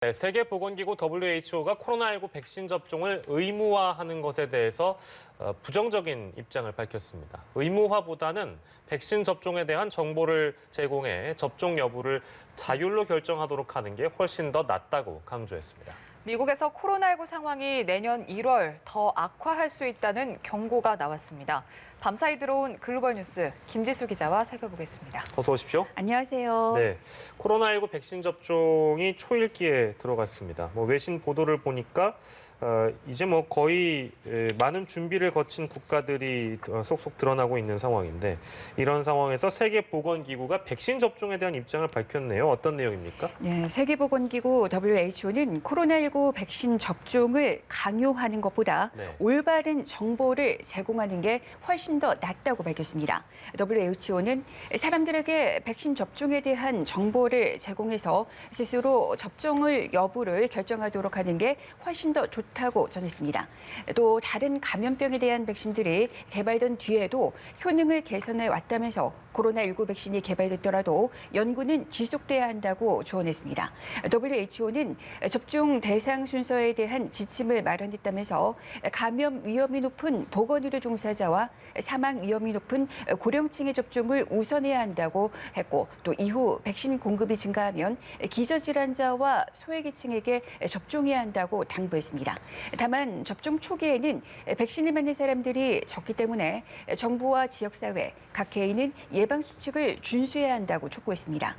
네, 세계보건기구 WHO가 코로나19 백신 접종을 의무화하는 것에 대해서 부정적인 입장을 밝혔습니다. 의무화보다는 백신 접종에 대한 정보를 제공해 접종 여부를 자율로 결정하도록 하는 게 훨씬 더 낫다고 강조했습니다. 미국에서 코로나19 상황이 내년 1월 더 악화할 수 있다는 경고가 나왔습니다. 밤사이 들어온 글로벌 뉴스 김지수 기자와 살펴보겠습니다. 어서 오십시오. 안녕하세요. 네, 코로나19 백신 접종이 초읽기에 들어갔습니다. 외신 보도를 보니까 이제 거의 많은 준비를 거친 국가들이 속속 드러나고 있는 상황인데 이런 상황에서 세계보건기구가 백신 접종에 대한 입장을 밝혔네요. 어떤 내용입니까? 네, 세계보건기구 WHO는 코로나19 백신 접종을 강요하는 것보다 올바른 정보를 제공하는 게 훨씬 더 낫다고 밝혔습니다. WHO는 사람들에게 백신 접종에 대한 정보를 제공해서 스스로 접종을 여부를 결정하도록 하는 게 훨씬 더 좋다고 전했습니다. 또 다른 감염병에 대한 백신들이 개발된 뒤에도 효능을 개선해 왔다면서 코로나19 백신이 개발됐더라도 연구는 지속돼야 한다고 조언했습니다. WHO는 접종 대상 순서에 대한 지침을 마련했다면서 감염 위험이 높은 보건의료 종사자와 사망 위험이 높은 고령층의 접종을 우선해야 한다고 했고 또 이후 백신 공급이 증가하면 기저질환자와 소외계층에게 접종해야 한다고 당부했습니다. 다만 접종 초기에는 백신을 맞는 사람들이 적기 때문에 정부와 지역사회, 각 개인은 예방수칙을 준수해야 한다고 촉구했습니다.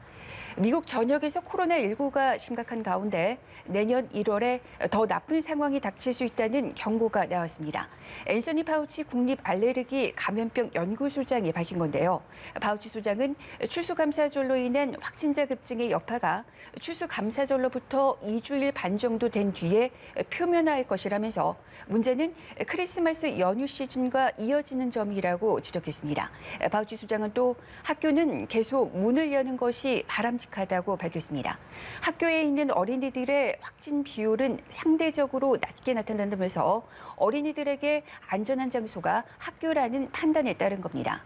미국 전역에서 코로나19가 심각한 가운데 내년 1월에 더 나쁜 상황이 닥칠 수 있다는 경고가 나왔습니다. 앤서니 파우치 국립알레르기 감염병 연구소장이 밝힌 건데요. 파우치 소장은 추수감사절로 인한 확진자 급증의 여파가 추수감사절로부터 2주일 반 정도 된 뒤에 표면화할 것이라면서 문제는 크리스마스 연휴 시즌과 이어지는 점이라고 지적했습니다. 파우치 소장은 또 학교는 계속 문을 여는 것이 바람직하다고 밝혔습니다. 학교에 있는 어린이들의 확진 비율은 상대적으로 낮게 나타난다면서 어린이들에게 안전한 장소가 학교라는 판단에 따른 겁니다.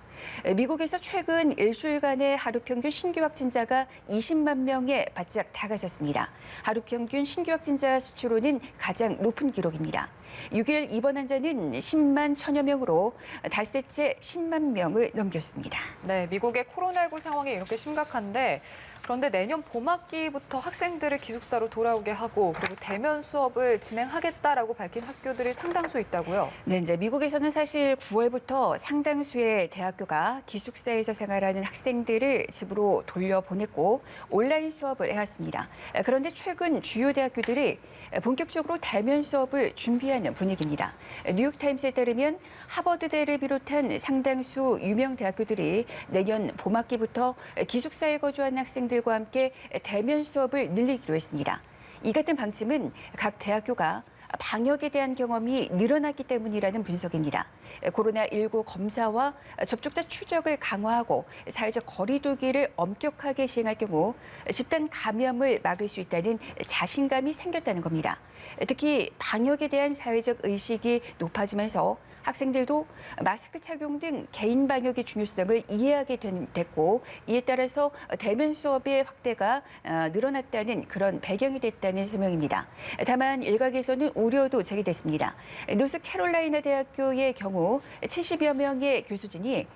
미국에서 최근 일주일간의 하루 평균 신규 확진자가 20만 명에 바짝 다가섰습니다. 하루 평균 신규 확진자 수치로는 가장 높은 기록입니다. 6일 입원 환자는 10만 1천여 명으로 닷새째 10만 명을 넘겼습니다. 네, 미국의 코로나19 상황이 이렇게 심각한데 그런데 내년 봄학기부터 학생들을 기숙사로 돌아오게 하고 그리고 대면 수업을 진행하겠다라고 밝힌 학교들이 상당수 있다고요? 네, 이제 미국에서는 사실 9월부터 상당수의 대학교가 기숙사에서 생활하는 학생들을 집으로 돌려보냈고 온라인 수업을 해왔습니다. 그런데 최근 주요 대학교들이 본격적으로 대면 수업을 준비하는 분위기입니다. 뉴욕타임스에 따르면 하버드대를 비롯한 상당수 유명 대학교들이 내년 봄학기부터 기숙사에 거주하는 학생들과 함께 대면 수업을 늘리기로 했습니다. 이 같은 방침은 각 대학교가 방역에 대한 경험이 늘어났기 때문이라는 분석입니다. 코로나19 검사와 접촉자 추적을 강화하고 사회적 거리 두기를 엄격하게 시행할 경우 집단 감염을 막을 수 있다는 자신감이 생겼다는 겁니다. 특히 방역에 대한 사회적 의식이 높아지면서 학생들도 마스크 착용 등 개인 방역의 중요성을 이해하게 됐고 이에 따라서 대면 수업의 확대가 늘어났다는 그런 배경이 됐다는 설명입니다. 다만 일각에서는 우려도 제기됐습니다. 노스캐롤라이나 대학교의 경우 70여 명의 교수진이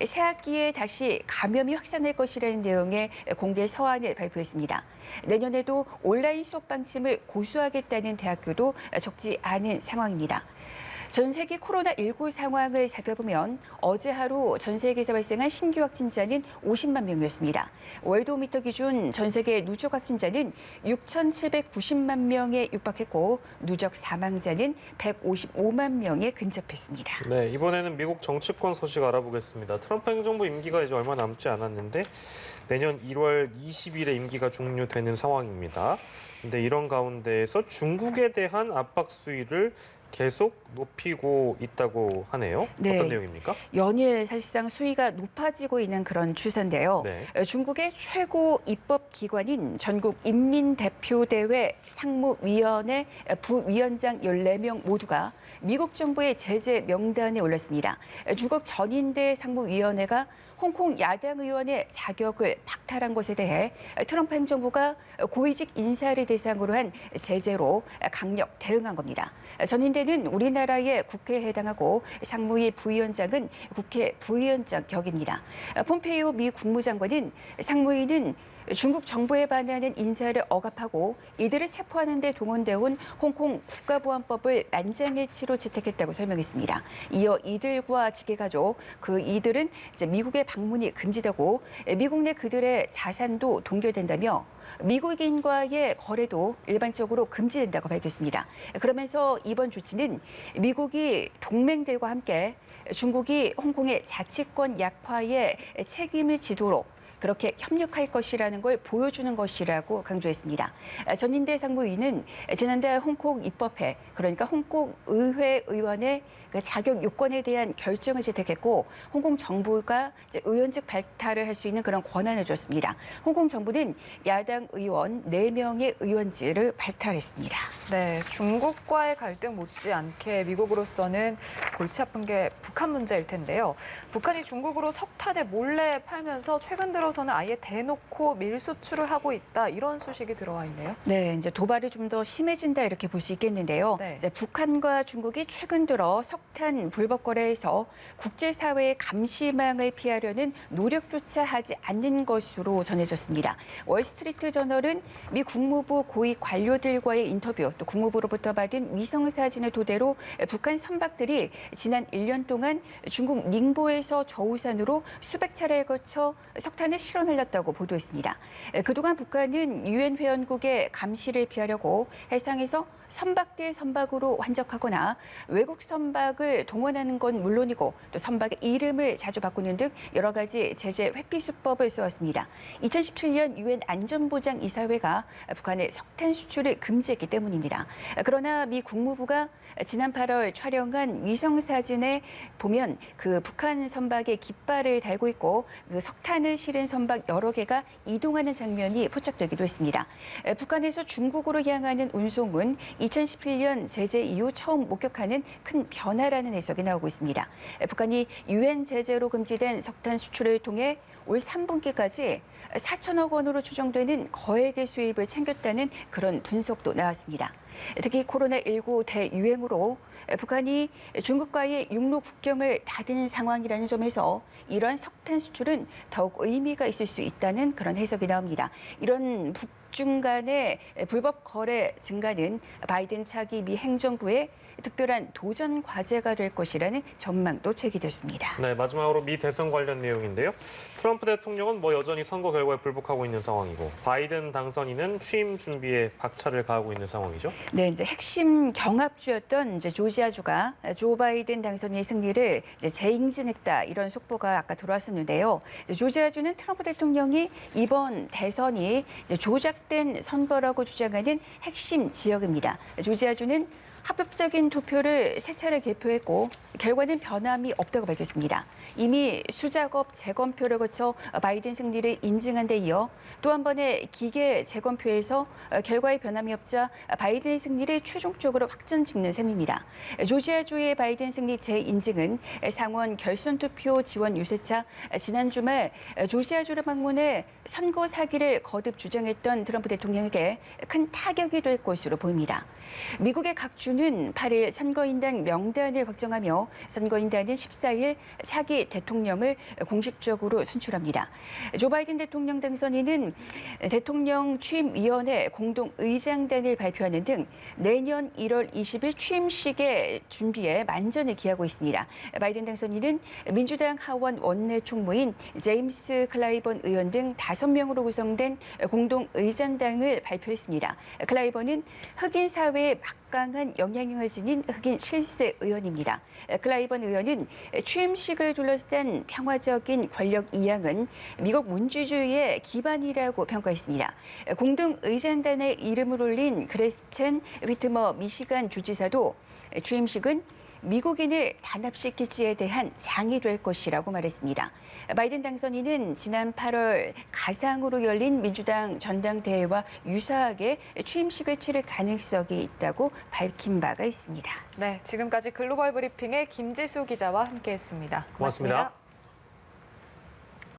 새 학기에 다시 감염이 확산할 것이라는 내용의 공개 서한을 발표했습니다. 내년에도 온라인 수업 방침을 고수하겠다는 대학교도 적지 않은 상황입니다. 전 세계 코로나19 상황을 살펴보면 어제 하루 전 세계에서 발생한 신규 확진자는 50만 명이었습니다. 월드오미터 기준 전 세계 누적 확진자는 6,790만 명에 육박했고 누적 사망자는 155만 명에 근접했습니다. 네, 이번에는 미국 정치권 소식 알아보겠습니다. 트럼프 행정부 임기가 이제 얼마 남지 않았는데 내년 1월 20일에 임기가 종료되는 상황입니다. 근데 이런 가운데에서 중국에 대한 압박 수위를 계속 높이고 있다고 하네요. 네. 어떤 내용입니까? 연일 사실상 수위가 높아지고 있는 그런 추세인데요. 네. 중국의 최고 입법기관인 전국인민대표대회 상무위원회 부위원장 14명 모두가 미국 정부의 제재 명단에 올랐습니다. 중국 전인대 상무위원회가 홍콩 야당 의원의 자격을 박탈한 것에 대해 트럼프 행정부가 고위직 인사를 대상으로 한 제재로 강력 대응한 겁니다. 전인대는 우리나라의 국회에 해당하고 상무위 부위원장은 국회 부위원장 격입니다. 폼페이오 미 국무장관은 상무위는 중국 정부에 반하는 인사를 억압하고 이들을 체포하는 데 동원되어 온 홍콩 국가보안법을 만장일치로 채택했다고 설명했습니다. 이어 이들과 직계가족, 이들은 이제 미국의 방문이 금지되고 미국 내 그들의 자산도 동결된다며 미국인과의 거래도 일반적으로 금지된다고 밝혔습니다. 그러면서 이번 조치는 미국이 동맹들과 함께 중국이 홍콩의 자치권 약화에 책임을 지도록 그렇게 협력할 것이라는 걸 보여주는 것이라고 강조했습니다. 전인대 상무위는 지난달 홍콩 입법회, 그러니까 홍콩 의회 의원의 그 자격 요건에 대한 결정을 채택했고 홍콩 정부가 이제 의원직 발탈을 할 수 있는 그런 권한을 줬습니다. 홍콩 정부는 야당 의원 4명의 의원직을 발탈했습니다. 네, 중국과의 갈등 못지않게 미국으로서는 골치 아픈 게 북한 문제일 텐데요. 북한이 중국으로 석탄을 몰래 팔면서 최근 들어서는 아예 대놓고 밀수출을 하고 있다, 이런 소식이 들어와 있네요. 네, 이제 도발이 좀 더 심해진다 이렇게 볼 수 있겠는데요. 네. 이제 북한과 중국이 최근 들어 석탄 불법 거래에서 국제사회의 감시망을 피하려는 노력조차 하지 않는 것으로 전해졌습니다. 월스트리트 저널은 미 국무부 고위 관료들과의 인터뷰, 또 국무부로부터 받은 위성 사진을 토대로 북한 선박들이 지난 1년 동안 중국 닝보에서 저우산으로 수백 차례에 걸쳐 석탄을 실어날렸다고 보도했습니다. 그동안 북한은 유엔 회원국의 감시를 피하려고 해상에서 선박 대 선박으로 환적하거나 외국 선박을 동원하는 건 물론이고 또 선박의 이름을 자주 바꾸는 등 여러 가지 제재 회피 수법을 써왔습니다. 2017년 유엔 안전보장이사회가 북한의 석탄 수출을 금지했기 때문입니다. 그러나 미 국무부가 지난 8월 촬영한 위성 사진에 보면 그 북한 선박에 깃발을 달고 있고 그 석탄을 실은 선박 여러 개가 이동하는 장면이 포착되기도 했습니다. 북한에서 중국으로 향하는 운송은 2017년 제재 이후 처음 목격하는 큰 변화라는 해석이 나오고 있습니다. 북한이 유엔 제재로 금지된 석탄 수출을 통해 올 3분기까지 4천억 원으로 추정되는 거액의 수입을 챙겼다는 그런 분석도 나왔습니다. 특히 코로나19 대유행으로 북한이 중국과의 육로 국경을 닫은 상황이라는 점에서 이러한 석탄 수출은 더욱 의미가 있을 수 있다는 그런 해석이 나옵니다. 이런 북중 간의 불법 거래 증가는 바이든 차기 미 행정부의 특별한 도전 과제가 될 것이라는 전망도 제기됐습니다. 네, 마지막으로 미 대선 관련 내용인데요. 트럼프 대통령은 여전히 선거 결과에 불복하고 있는 상황이고 바이든 당선인은 취임 준비에 박차를 가하고 있는 상황이죠. 네, 이제 핵심 경합주였던 이제 조지아주가 조 바이든 당선인의 승리를 이제 재임진했다, 이런 속보가 아까 들어왔었는데요. 이제 조지아주는 트럼프 대통령이 이번 대선이 이제 조작된 선거라고 주장하는 핵심 지역입니다. 조지아주는 합법적인 투표를 3차례 개표했고 결과는 변함이 없다고 밝혔습니다. 이미 수작업 재검표를 거쳐 바이든 승리를 인증한 데 이어 또 한 번의 기계 재검표에서 결과에 변함이 없자 바이든의 승리를 최종적으로 확정 짓는 셈입니다. 조지아주의 바이든 승리 재인증은 상원 결선 투표 지원 유세차 지난 주말 조지아주를 방문해 선거 사기를 거듭 주장했던 트럼프 대통령에게 큰 타격이 될 것으로 보입니다. 미국의 각 주는 8일 선거인단 명단을 확정하며 선거인단은 14일 차기 대통령을 공식적으로 선출합니다. 조 바이든 대통령 당선인은 대통령 취임위원회 공동의장단을 발표하는 등 내년 1월 20일 취임식의 준비에 만전을 기하고 있습니다. 바이든 당선인은 민주당 하원 원내 총무인 제임스 클라이번 의원 등 5명으로 구성된 공동의장당을 발표했습니다. 클라이번은 흑인 사회에 막강한 영향력을 지닌 흑인 실세 의원입니다. 클라이번 의원은 취임식을 둘러싼 평화적인 권력 이양은 미국 민주주의의 기반이라고 평가했습니다. 공동의장단의 이름을 올린 그레스첸 휘트머 미시간 주지사도 취임식은 미국인을 단합시킬지에 대한 장이 될 것이라고 말했습니다. 바이든 당선인은 지난 8월 가상으로 열린 민주당 전당대회와 유사하게 취임식을 치를 가능성이 있다고 밝힌 바가 있습니다. 네, 지금까지 글로벌 브리핑의 김지수 기자와 함께했습니다. 고맙습니다.